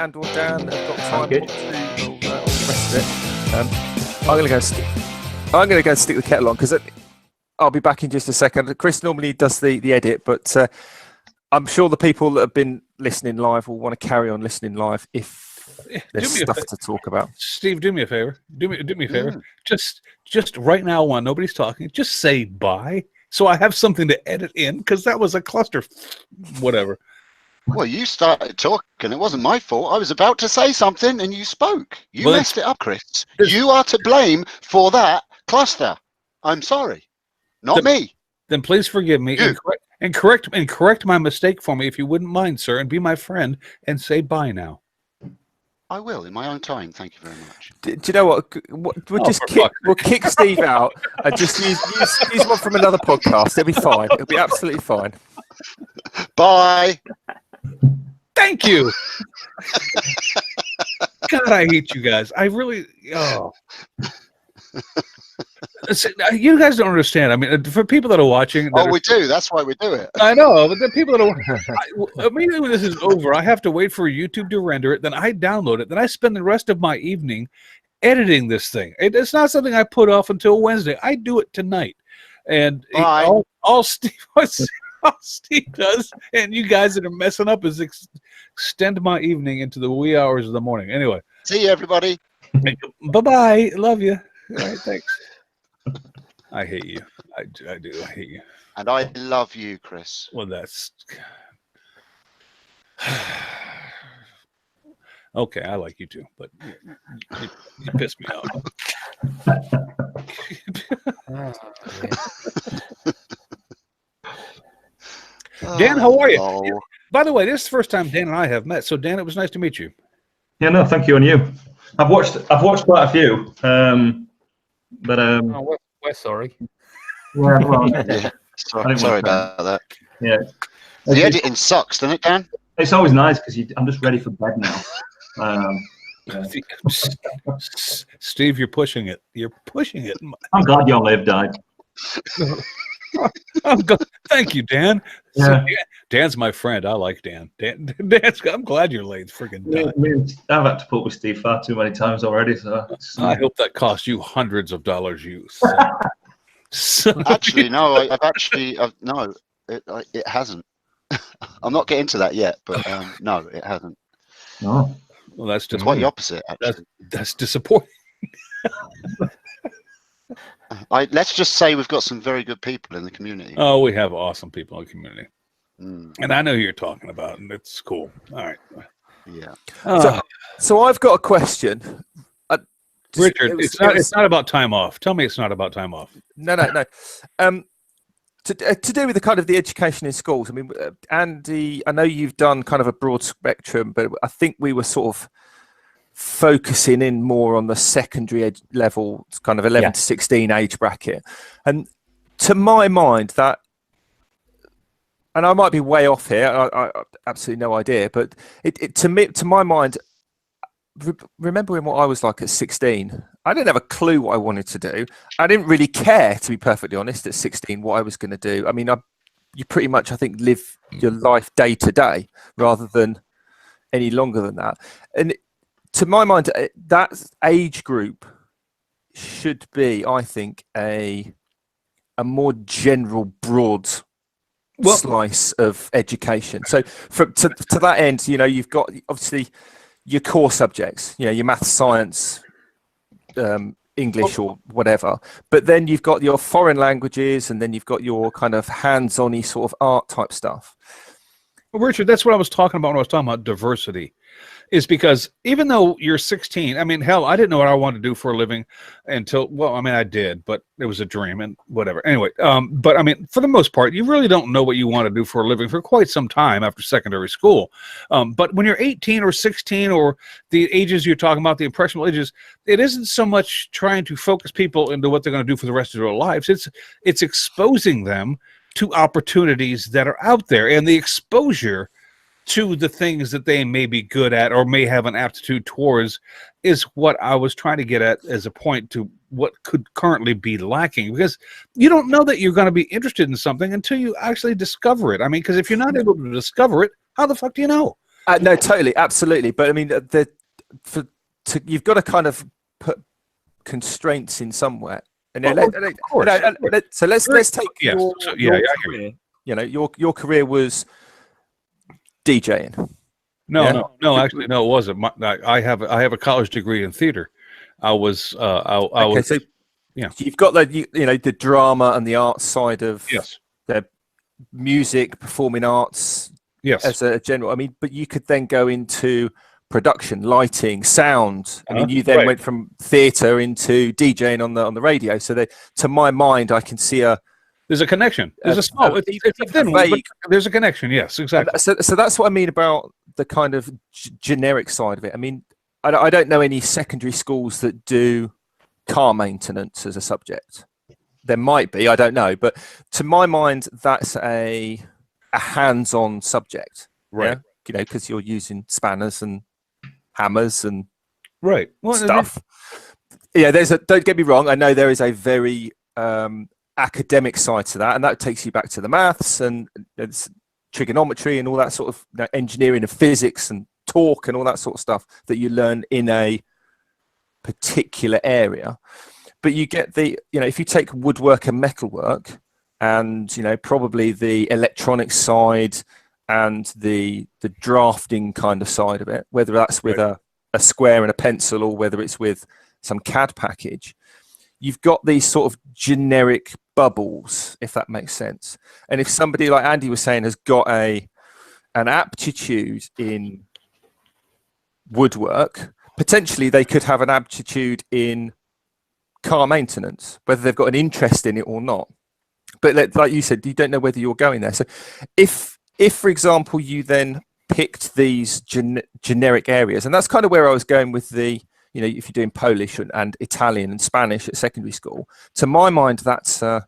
and or Dan have got time good. to all the rest of it. I'm going to go stick the kettle on because I'll be back in just a second. Chris normally does the edit, but I'm sure the people that have been listening live will want to carry on listening live if there's stuff to talk about. Steve, do me a favor. Do me a favor. Just right now, while nobody's talking, just say bye, so I have something to edit in, because that was a cluster. Whatever. Well, you started talking. It wasn't my fault. I was about to say something, and you spoke. You messed it up, Chris. You are to blame for that cluster. I'm sorry, not me. Then please forgive me and correct my mistake for me, if you wouldn't mind, sir, and be my friend and say bye now. I will in my own time. Thank you very much. Do you know what? We'll kick Steve out and just use one from another podcast. It'll be fine. It'll be absolutely fine. Bye. Thank you. God, I hate you guys. I really. Oh. You guys don't understand. I mean, for people that are watching. We do. That's why we do it. I know, but the people that are immediately when this is over, I have to wait for YouTube to render it. Then I download it. Then I spend the rest of my evening editing this thing. It's not something I put off until Wednesday. I do it tonight, and all Steve does, and you guys that are messing up, is extend my evening into the wee hours of the morning. Anyway, see you, everybody. Bye-bye. Love you. All right, thanks. I hate you. I do. I hate you. And I love you, Chris. Well, that's okay. I like you too, but you piss me off. Dan, how are you? Oh. By the way, this is the first time Dan and I have met. So, Dan, it was nice to meet you. Yeah, no, thank you, and you. I've watched quite a few, but we're sorry. Yeah, well, Yeah. Sorry about that. Yeah, The editing sucks, doesn't it, Dan? it's always nice because I'm just ready for bed now. Steve, you're pushing it. You're pushing it. I'm glad your live died. Thank you, Dan. Yeah. Dan's my friend. I like Dan. I'm glad your late's freaking done. I've had to put with Steve far too many times already. So I hope that cost you hundreds of dollars use. Actually, no. No, it hasn't. I'm not getting to that yet, but no, it hasn't. No. Well, that's just quite the opposite. Actually, that's disappointing. Let's just say we've got some very good people in the community. Oh, we have awesome people in the community. Mm. And I know who you're talking about, and it's cool. All right. Yeah. So I've got a question. Richard, it's not about time off. Tell me it's not about time off. No. To do with the kind of the education in schools. I mean, Andy, I know you've done kind of a broad spectrum, but I think we were sort of focusing in more on the secondary level, kind of 11 to 16 age bracket. And to my mind, that, and I might be way off here, I absolutely no idea, but to my mind, remembering what I was like at 16, I didn't have a clue what I wanted to do. I didn't really care, to be perfectly honest, at 16 what I was going to do. I mean, you pretty much, I think, live your life day to day rather than any longer than that. And to my mind, that age group should be, I think, a more general, broad slice of education. So to that end, you've got obviously your core subjects, your maths, science, English or whatever, but then you've got your foreign languages, and then you've got your kind of hands-on-y sort of art type stuff. Well, Richard, that's what I was talking about when I was talking about diversity, is because even though you're 16, I mean, hell, I didn't know what I wanted to do for a living until, well, I mean, I did, but it was a dream and whatever. Anyway, but I mean, for the most part, you really don't know what you want to do for a living for quite some time after secondary school. But when you're 18 or 16 or the ages you're talking about, the impressionable ages, it isn't so much trying to focus people into what they're going to do for the rest of their lives. It's exposing them to opportunities that are out there, and the exposure to the things that they may be good at or may have an aptitude towards is what I was trying to get at as a point to what could currently be lacking, because you don't know that you're going to be interested in something until you actually discover it. I mean, because if you're not able to discover it, how the fuck do you know? No, totally, absolutely. But I mean, you've got to kind of put constraints in somewhere. And so let's take your career. You know, your career was DJing. No, actually, no, it wasn't. I have a college degree in theater. I was. So you've got the drama and the arts side of the music, performing arts. Yes. As a general, I mean, but you could then go into production, lighting, sound. I mean, you then went from theatre into DJing on the radio. So to my mind, I can see there's a connection. There's a small. It's a thin one, but there's a connection. Yes, exactly. So that's what I mean about the kind of generic side of it. I mean, I don't know any secondary schools that do car maintenance as a subject. There might be, I don't know, but to my mind, that's a hands-on subject, right? You know, because you're using spanners and hammers and stuff. Yeah, don't get me wrong. I know there is a very academic side to that, and that takes you back to the maths and it's trigonometry and all that sort of engineering and physics and torque and all that sort of stuff that you learn in a particular area. But you get if you take woodwork and metalwork, and probably the electronic side and the drafting kind of side of it, whether that's with a square and a pencil or whether it's with some CAD package, you've got these sort of generic bubbles, if that makes sense. And if somebody, like Andy was saying, has got an aptitude in woodwork, potentially they could have an aptitude in car maintenance, whether they've got an interest in it or not. But like you said, you don't know whether you're going there. So if for example, you then picked these generic areas, and that's kind of where I was going with if you're doing Polish and Italian and Spanish at secondary school, to my mind, that's a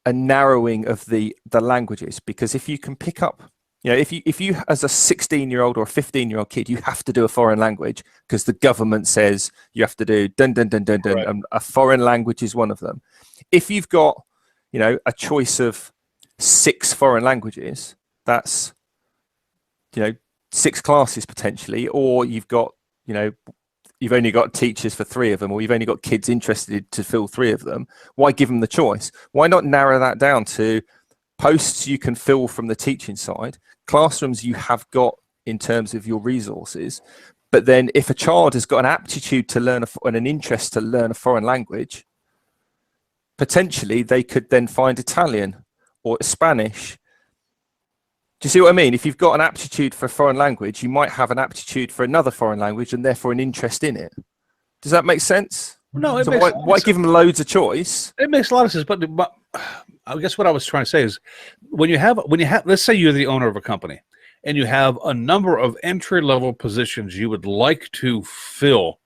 narrowing of the languages. Because if you can pick up, if you as a 16-year-old or a 15-year-old kid, you have to do a foreign language because the government says you have to do dun dun dun dun dun, right. And a foreign language is one of them. If you've got a choice of 6 foreign languages, that's 6 classes potentially, or you've got you've only got teachers for 3 of them, or you've only got kids interested to fill 3 of them. Why give them the choice? Why not narrow that down to posts you can fill from the teaching side, classrooms you have got in terms of your resources? But then if a child has got an aptitude to learn and an interest to learn a foreign language, potentially they could then find Italian or Spanish. Do you see what I mean? If you've got an aptitude for a foreign language, you might have an aptitude for another foreign language and therefore an interest in it. Does that make sense? No, so why give them loads of choice? It makes a lot of sense. But I guess what I was trying to say is when you have, let's say you're the owner of a company and you have a number of entry-level positions you would like to fill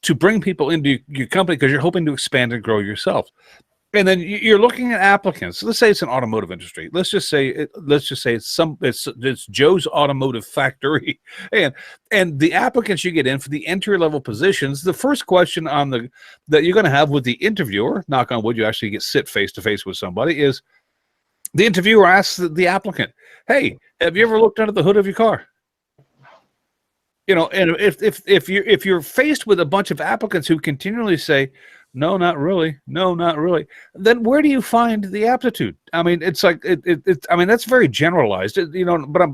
to bring people into your company because you're hoping to expand and grow yourself. And then you're looking at applicants. Let's say it's an automotive industry. Let's just say it's Joe's Automotive Factory, and the applicants you get in for the entry level positions. The first question that you're going to have with the interviewer, knock on wood, you actually sit face to face with somebody, is the interviewer asks the applicant, "Hey, have you ever looked under the hood of your car?" And if you're faced with a bunch of applicants who continually say, "No, not really. No, not really," then where do you find the aptitude? I mean, it's like I mean, that's very generalized, But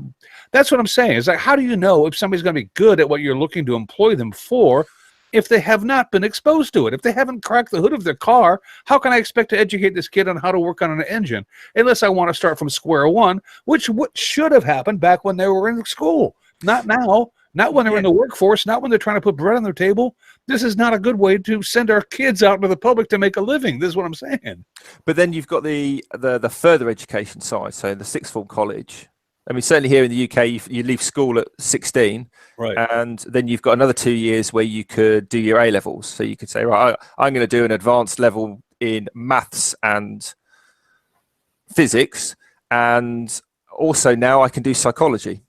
that's what I'm saying. Is like, how do you know if somebody's going to be good at what you're looking to employ them for, if they have not been exposed to it? If they haven't cracked the hood of their car, how can I expect to educate this kid on how to work on an engine? Unless I want to start from square one, which should have happened back when they were in school, not now. Not when they're in the workforce, not when they're trying to put bread on their table. This is not a good way to send our kids out into the public to make a living. This is what I'm saying. But then you've got the further education side, so the sixth form college. I mean, certainly here in the UK, you leave school at 16, right? And then you've got another 2 years where you could do your A levels. So you could say, right, I'm going to do an advanced level in maths and physics, and also now I can do psychology.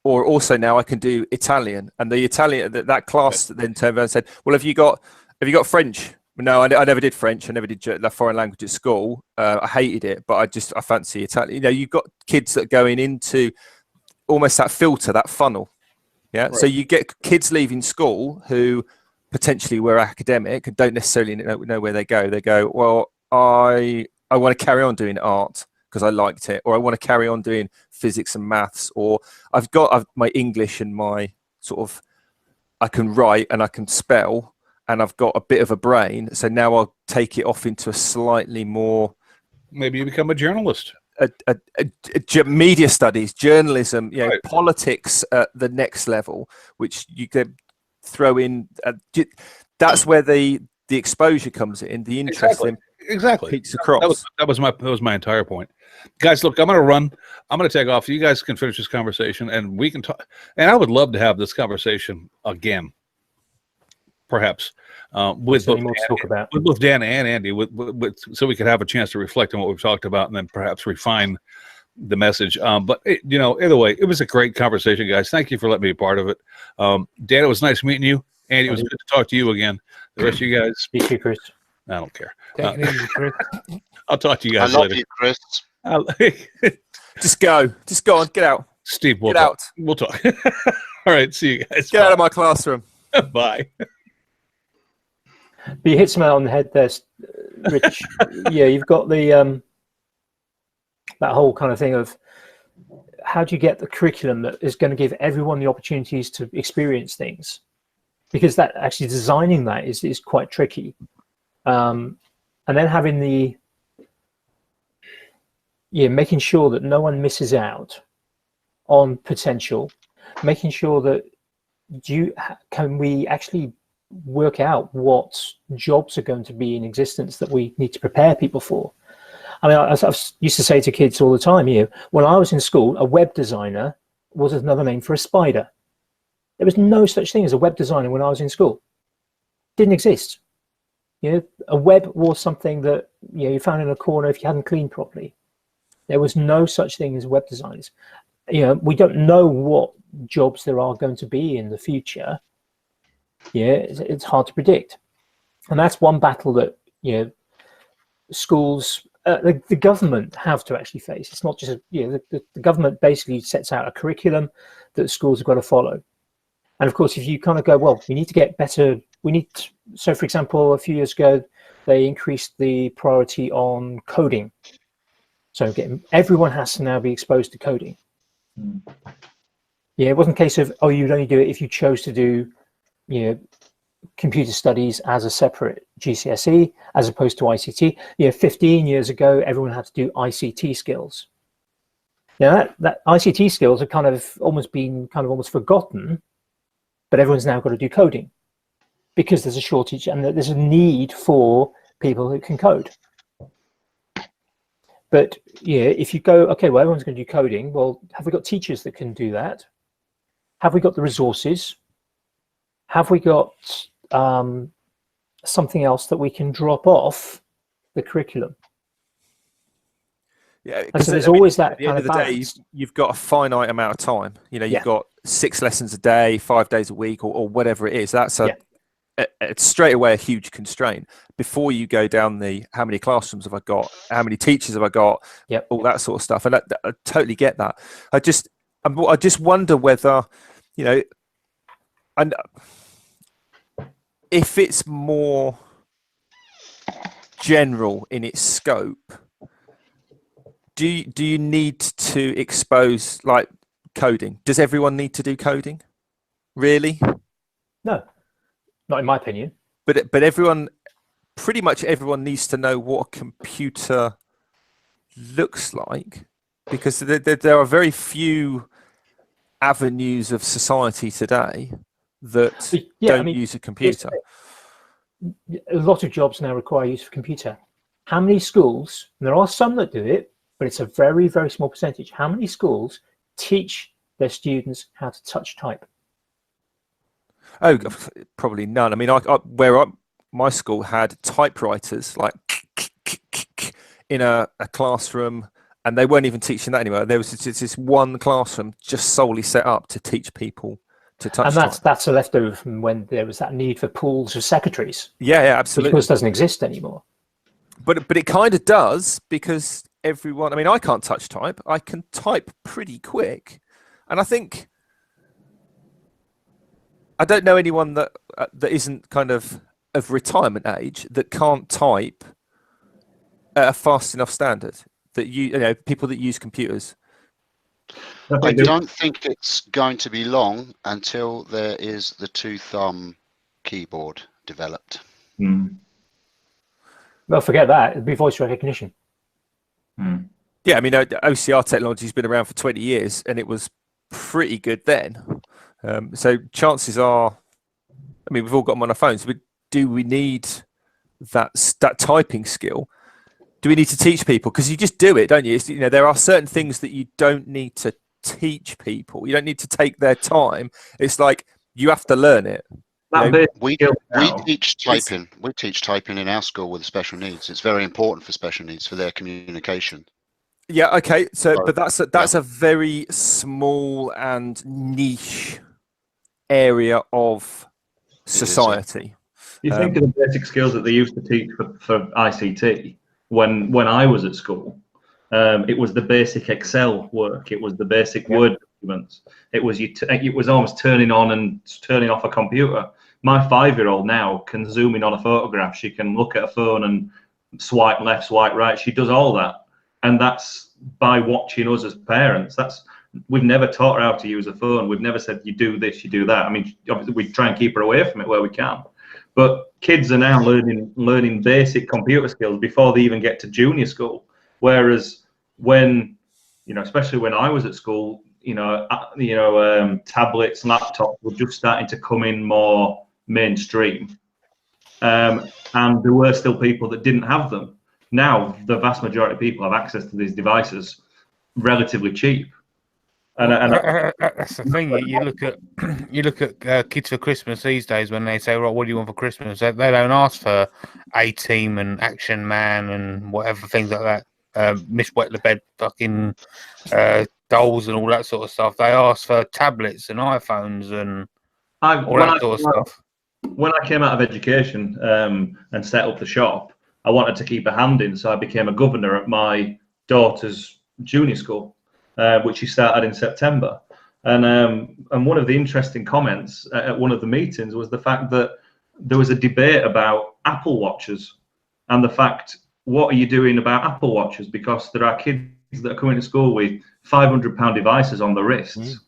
Or also now I can do Italian, and the Italian that class then turned around and said, "Well, have you got French?" No, I never did French. I never did the foreign language at school. I hated it, but I fancy Italian. You've got kids that are going into almost that filter, that funnel. Yeah. Right. So you get kids leaving school who potentially were academic and don't necessarily know where they go. They go, well, I want to carry on doing art because I liked it, or I want to carry on doing physics and maths, or I've got my English and my sort of, I can write and I can spell and I've got a bit of a brain. So now I'll take it off into a slightly more, Maybe you become a journalist. Media studies, journalism, Right. politics at the next level, which you could throw in. That's where the exposure comes in, the interest Exactly. peaks across. That was my entire point. Guys, look, I'm going to run. I'm going to take off. You guys can finish this conversation, and we can talk. And I would love to have this conversation again, perhaps, with Something more to talk about. with both Dan and Andy, so we could have a chance to reflect on what we've talked about, and then perhaps refine the message. But either way, it was a great conversation, guys. Thank you for letting me be part of it. Dan, it was nice meeting you. Andy, it was good to talk to you again. The rest of you guys, Speak to you, Chris. I don't care. Take it easy, Chris. I'll talk to you I guys love later. you, Chris. Just go on, get out. Steve, we'll Get talk. out. We'll talk. All right, see you guys. Get out of my classroom. Bye. But you hit something on the head there, Rich. Yeah, you've got the that whole kind of thing of how do you get the curriculum that is going to give everyone the opportunities to experience things, because that actually designing that is quite tricky, and then having making sure that no one misses out on potential, making sure that can we actually work out what jobs are going to be in existence that we need to prepare people for. I mean, I used to say to kids all the time, when I was in school, a web designer was another name for a spider. There was no such thing as a web designer when I was in school. Didn't exist. A web was something that you found in a corner if you hadn't cleaned properly. There was no such thing as web designers. We don't know what jobs there are going to be in the future. It's hard to predict, and that's one battle that schools, the government have to actually face. It's not just the government basically sets out a curriculum that schools have got to follow, and of course, if you kind of go, well, we need to get better. So, for example, a few years ago, they increased the priority on coding. So everyone has to now be exposed to coding. It wasn't a case of, you'd only do it if you chose to do, computer studies as a separate GCSE as opposed to ICT. 15 years ago, everyone had to do ICT skills. Now that ICT skills have kind of almost forgotten, but everyone's now got to do coding because there's a shortage and there's a need for people who can code. But if you go, okay, well, everyone's going to do coding. Well, have we got teachers that can do that? Have we got the resources? Have we got something else that we can drop off the curriculum? Yeah, and so there's always that at the kind end of of the day, balance. you've got a finite amount of time. You've got 6 lessons a day, 5 days a week, or whatever it is. That's it's straight away a huge constraint before you go down the how many classrooms have I got, how many teachers have I got, all that sort of stuff. And I totally get that. I just wonder whether, and if it's more general in its scope, do you need to expose like coding? Does everyone need to do coding? Really? No. Not in my opinion. But pretty much everyone needs to know what a computer looks like, because there are very few avenues of society today that don't use a computer. A lot of jobs now require use of a computer. How many schools, and there are some that do it, but it's a very, very small percentage. How many schools teach their students how to touch type? Oh, probably none. I mean, my school had typewriters like in a classroom, and they weren't even teaching that anymore. There was this one classroom just solely set up to teach people to touch. And that's a leftover from when there was that need for pools of secretaries. Yeah, absolutely. Which of course doesn't exist anymore. But it kind of does, because everyone. I mean, I can't touch type. I can type pretty quick. And I think I don't know anyone that isn't kind of retirement age that can't type at a fast enough standard. That you know people that use computers. I don't think it's going to be long until there is the two-thumb keyboard developed. Well, forget that. It'd be voice recognition. Yeah, I mean, OCR technology has been around for 20 years, and it was pretty good then. So chances are, I mean, we've all got them on our phones. But do we need that typing skill? Do we need to teach people? Because you just do it, don't you? You know, there are certain things that you don't need to teach people. You don't need to take their time. It's like you have to learn it. We teach typing. We teach typing in our school with special needs. It's very important for special needs for their communication. Yeah. Okay. So, but that's a very small and niche area of society. You think of the basic skills that they used to teach for ICT when I was at school. It was the basic Excel work. It was the basic Word documents. It was almost turning on and turning off a computer. My 5-year-old now can zoom in on a photograph. She can look at a phone and swipe left, swipe right. She does all that, and that's by watching us as parents. We've never taught her how to use a phone. We've never said you do this, you do that. I mean, obviously we try and keep her away from it where we can. But kids are now learning basic computer skills before they even get to junior school. Whereas when, especially when I was at school, tablets, laptops were just starting to come in more mainstream, and there were still people that didn't have them. Now the vast majority of people have access to these devices relatively cheap. And that's the thing. You look at kids for Christmas these days when they say, "Right, what do you want for Christmas?" They don't ask for A-Team and Action Man and whatever things like that. Miss Wet the Bed, fucking dolls and all that sort of stuff. They ask for tablets and iPhones and all that sort of stuff. When I came out of education and set up the shop, I wanted to keep a hand in, so I became a governor at my daughter's junior school, which she started in September. And one of the interesting comments at one of the meetings was the fact that there was a debate about Apple Watches and the fact, what are you doing about Apple Watches? Because there are kids that are coming to school with £500 devices on their wrists.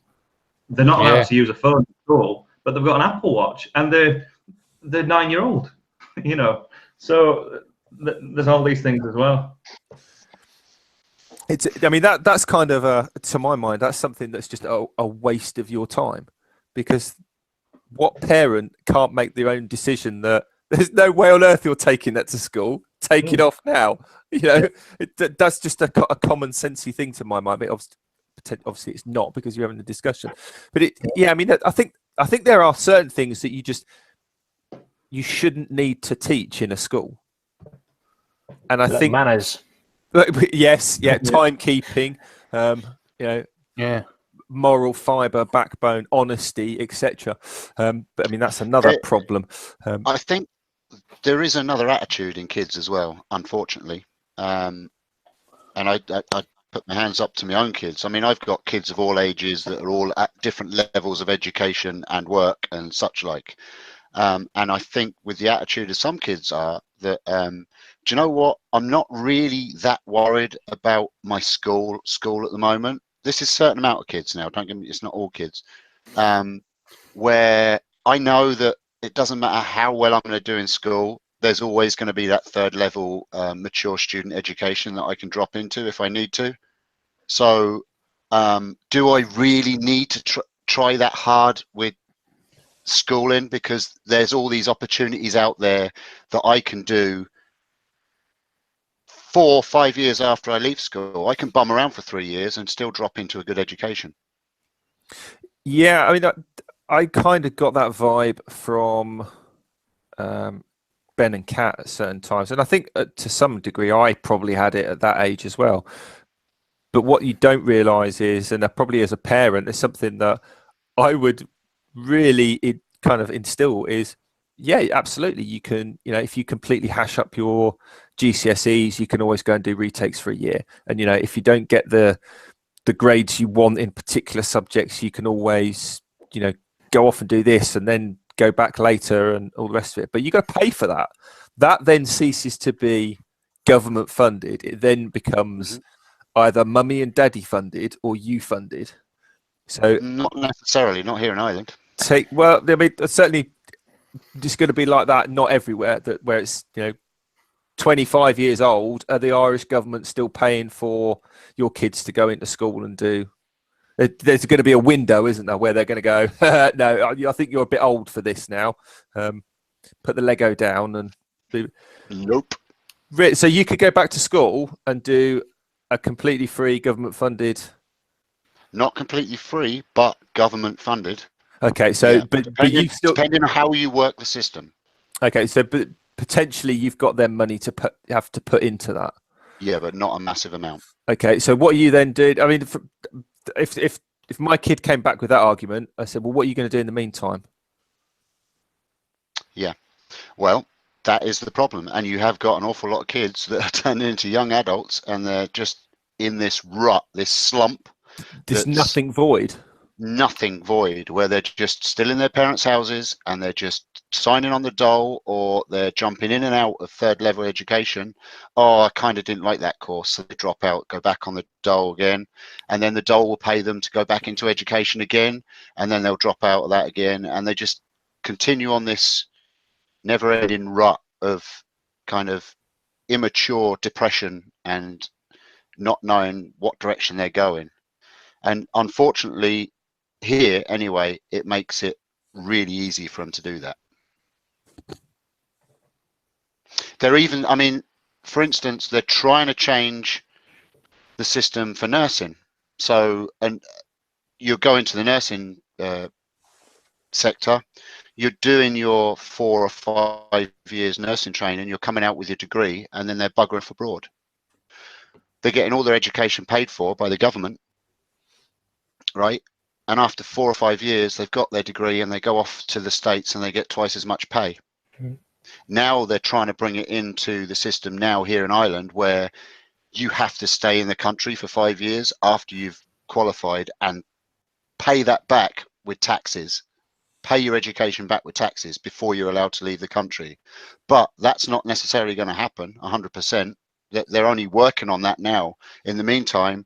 They're not allowed to use a phone at school, but they've got an Apple Watch and they're 9-year-old, So there's all these things as well. That's kind of to my mind, that's something that's just a waste of your time, because what parent can't make their own decision that there's no way on earth you're taking that to school? Take it off now. That's just a common sensey thing to my mind. Obviously it's not, because you're having a discussion. But I think there are certain things that you shouldn't need to teach in a school. And I think manners. Yes, timekeeping, moral fibre, backbone, honesty, etc. But I mean, that's another problem. I think there is another attitude in kids as well, unfortunately. And I put my hands up to my own kids. I mean, I've got kids of all ages that are all at different levels of education and work and such like. And I think with the attitude of some kids are that, do you know what? I'm not really that worried about my school at the moment. This is a certain amount of kids now. Don't get me, it's not all kids. Where I know that it doesn't matter how well I'm going to do in school, there's always going to be that third level mature student education that I can drop into if I need to. So do I really need to try that hard with schooling? Because there's all these opportunities out there that I can do 4 or 5 years after I leave school. I can bum around for 3 years and still drop into a good education. Yeah, I mean, I kind of got that vibe from Ben and Kat at certain times, and I think to some degree I probably had it at that age as well. But what you don't realise is, and probably as a parent, is something that I would really kind of instill is, yeah, absolutely. You can, if you completely hash up your GCSEs, you can always go and do retakes for a year. And, if you don't get the the grades you want in particular subjects, you can always, go off and do this and then go back later and all the rest of it. But you got to pay for that. That then ceases to be government funded. It then becomes either mummy and daddy funded or you funded. So not necessarily, not here in Ireland. Certainly it's going to be like that. Not everywhere where it's 25 years old. Are the Irish government still paying for your kids to go into school and do? There's going to be a window, isn't there, where they're going to go, no, I think you're a bit old for this now. Put the Lego down and do. Nope. So you could go back to school and do a completely free government funded. Not completely free, but government funded. Okay, so Yeah, but you still, depending on how you work the system. Okay, so but potentially you've got their money to have to put into that. Yeah, but not a massive amount. Okay, so what you then did, I mean, if my kid came back with that argument, I said, well, what are you going to do in the meantime? Yeah, well, that is the problem, and you have got an awful lot of kids that are turning into young adults, and they're just in this rut, this slump. There's nothing void. Nothing void, where they're just still in their parents' houses and they're just signing on the dole, or they're jumping in and out of third level education. Oh, I kind of didn't like that course, so they drop out, go back on the dole again, and then the dole will pay them to go back into education again, and then they'll drop out of that again, and they just continue on this never-ending rut of kind of immature depression and not knowing what direction they're going. And unfortunately, here anyway, it makes it really easy for them to do that. They're even, I mean, for instance, they're trying to change the system for nursing. So, and you go into the nursing sector, you're doing your 4 or 5 years nursing training, you're coming out with your degree, and then they're buggering off abroad. They're getting all their education paid for by the government, right? And after 4 or 5 years, they've got their degree and they go off to the States and they get twice as much pay. Now they're trying to bring it into the system now here in Ireland, where you have to stay in the country for 5 years after you've qualified and pay that back with taxes, pay your education back with taxes before you're allowed to leave the country. But that's not necessarily going to happen 100%. They're only working on that now. In the meantime,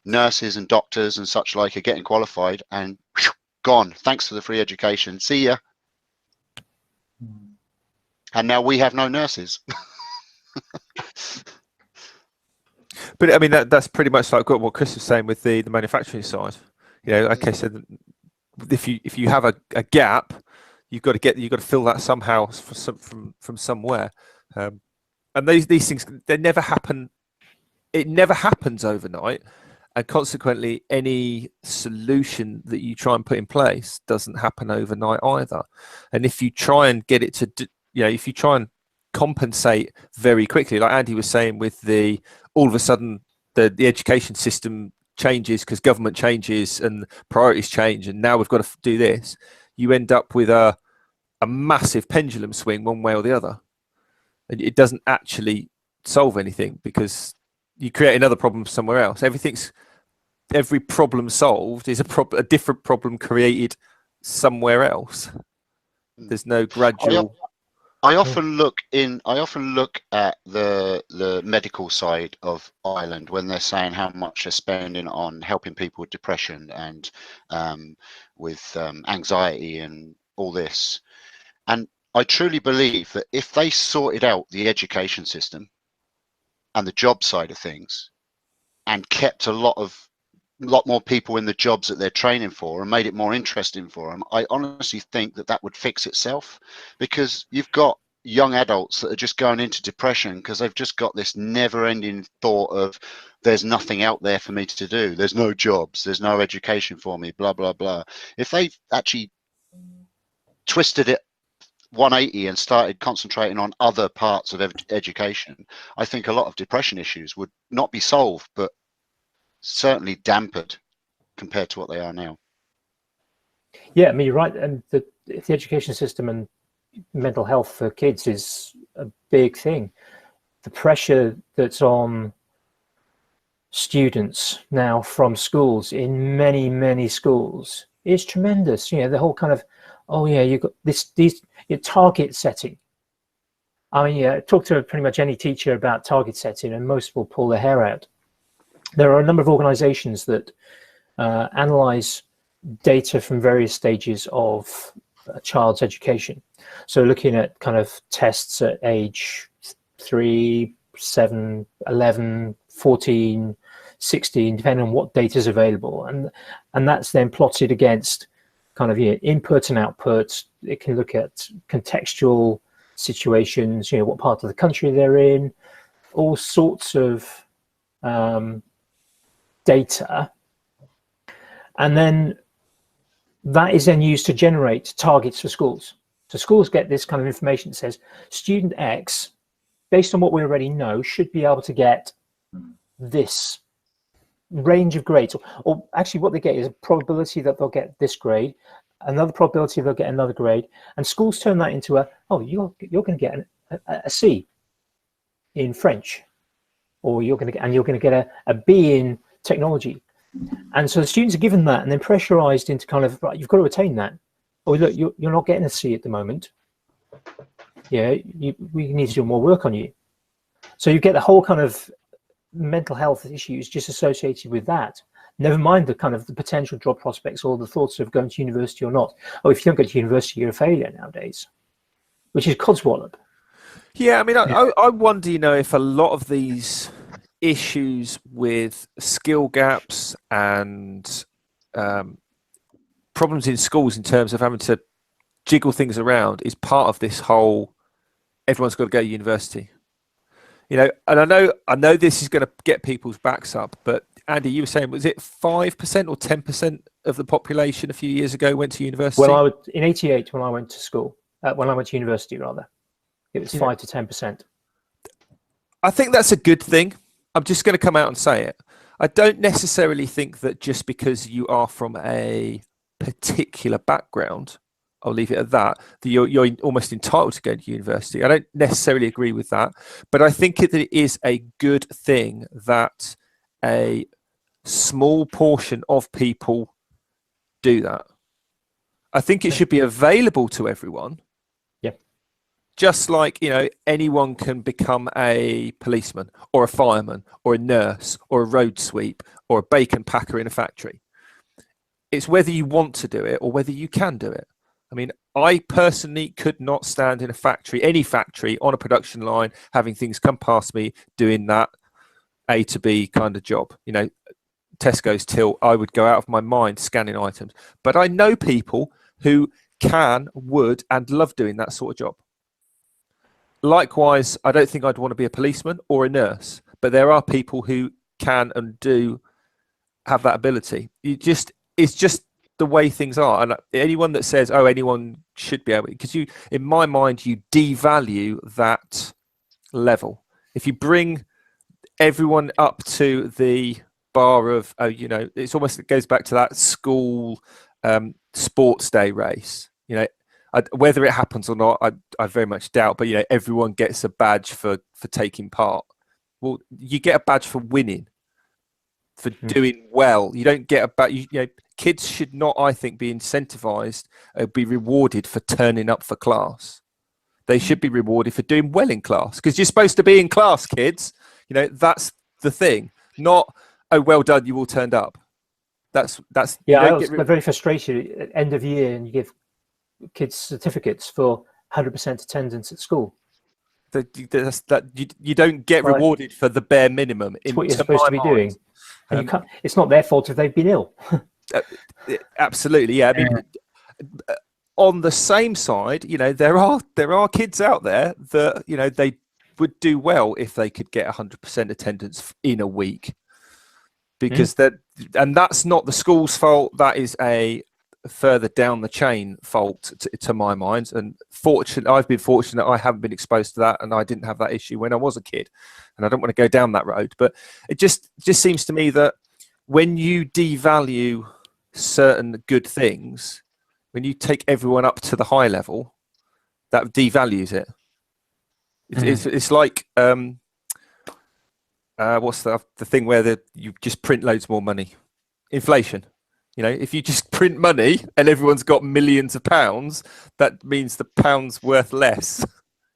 nurses and doctors and such like are getting qualified and whew, gone. Thanks for the free education. See ya. And now we have no nurses. But I mean, that's pretty much like what Chris was saying with the manufacturing side. Okay, so if you have a gap, you've got to fill that somehow from somewhere. And these things, they never happen. It never happens overnight. And consequently, any solution that you try and put in place doesn't happen overnight either. And if you try and get it to, if you try and compensate very quickly, like Andy was saying, with all of a sudden the education system changes because government changes and priorities change, and now we've got to do this, you end up with a massive pendulum swing one way or the other. And it doesn't actually solve anything because you create another problem somewhere else. Every problem solved is a different problem created somewhere else. There's no gradual. I often look at the medical side of Ireland when they're saying how much they're spending on helping people with depression and with anxiety and all this. And I truly believe that if they sorted out the education system and the job side of things and kept a lot more people in the jobs that they're training for and made it more interesting for them, I honestly think that would fix itself, because you've got young adults that are just going into depression because they've just got this never-ending thought of there's nothing out there for me to do, there's no jobs, there's no education for me, blah blah blah. If they actually twisted it 180 and started concentrating on other parts of education, I think a lot of depression issues would not be solved, but certainly dampened compared to what they are now. Yeah, I mean, you're right. And the education system and mental health for kids is a big thing. The pressure that's on students now from schools in many schools is tremendous. You know, the whole kind of, oh yeah, you've got these your target setting. I mean, yeah, talk to pretty much any teacher about target setting, and most will pull their hair out. There are a number of organizations that analyze data from various stages of a child's education. So looking at kind of tests at age 3, 7, 11, 14, 16, depending on what data is available. And that's then plotted against kind of, you know, input and output. It can look at contextual situations, you know, what part of the country they're in, all sorts of data. And then that is then used to generate targets for schools. So schools get this kind of information that says student X, based on what we already know, should be able to get this range of grades. Or actually what they get is a probability that they'll get this grade, another probability they'll get another grade. And schools turn that into a, oh, you're going to get a C in French, or you're going to get a B in technology. And so the students are given that and then pressurized into kind of, right, you've got to attain that. Oh, look, you're not getting a C at the moment. Yeah, we need to do more work on you. So you get the whole kind of mental health issues just associated with that. Never mind the kind of the potential job prospects or the thoughts of going to university or not. Oh, if you don't go to university, you're a failure nowadays, which is codswallop. Yeah, I mean, I wonder, you know, if a lot of these issues with skill gaps and problems in schools in terms of having to jiggle things around is part of this whole everyone's got to go to university. You know, and I know this is going to get people's backs up, but Andy, you were saying, was it 5% or 10% of the population a few years ago went to university? Well, in '88 when I went to school, when I went to university rather, it was 5 to 10%. I think that's a good thing. I'm just going to come out and say it. I don't necessarily think that just because you are from a particular background, I'll leave it at that, that you're almost entitled to go to university. I don't necessarily agree with that, but I think that it is a good thing that a small portion of people do that. I think it should be available to everyone. Just like, you know, anyone can become a policeman or a fireman or a nurse or a road sweep or a bacon packer in a factory. It's whether you want to do it or whether you can do it. I mean, I personally could not stand in a factory, any factory on a production line, having things come past me doing that A to B kind of job. You know, Tesco's till, I would go out of my mind scanning items. But I know people who can, would, and love doing that sort of job. Likewise, I don't think I'd want to be a policeman or a nurse, but there are people who can and do have that ability. It's just the way things are. And anyone that says, oh, anyone should be able, because you, in my mind, you devalue that level. If you bring everyone up to the bar of, oh, you know, it's almost, it goes back to that school sports day race, you know, whether it happens or not, I very much doubt, but, you know, everyone gets a badge for taking part. Well, you get a badge for winning, for doing well. You don't get a badge. You know, kids should not, I think, be incentivized, be rewarded for turning up for class. They should be rewarded for doing well in class, because you're supposed to be in class, kids. You know, that's the thing. Not, oh, well done, you all turned up. That's yeah. I was very frustrated at end of year, and you give kids certificates for 100% attendance at school. You don't get rewarded for the bare minimum. It's what you're supposed to be doing. And you can't, it's not their fault if they've been ill. Absolutely, yeah. I mean, on the same side, you know, there are kids out there that, you know, they would do well if they could get 100% attendance in a week, because and that's not the school's fault. That is a further down the chain fault to my mind. And I've been fortunate I haven't been exposed to that, and I didn't have that issue when I was a kid, and I don't want to go down that road. But it just seems to me that when you devalue certain good things, when you take everyone up to the high level, that devalues it. It's like what's the thing where you just print loads more money? Inflation. You know, if you just print money and everyone's got millions of pounds, that means the pound's worth less.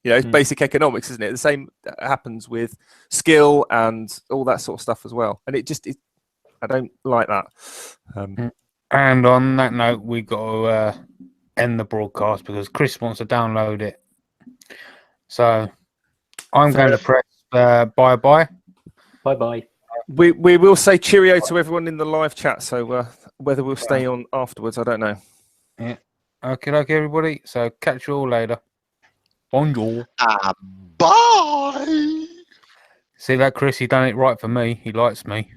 You know, it's basic economics, isn't it? The same happens with skill and all that sort of stuff as well. And I don't like that. And on that note, we got to end the broadcast because Chris wants to download it. So I'm going to press bye-bye. Bye-bye. We will say cheerio to everyone in the live chat. So whether we'll stay on afterwards, I don't know. Yeah. Okay, everybody. So catch you all later. Bonjour. Bye. See that, Chris? He done it right for me. He likes me.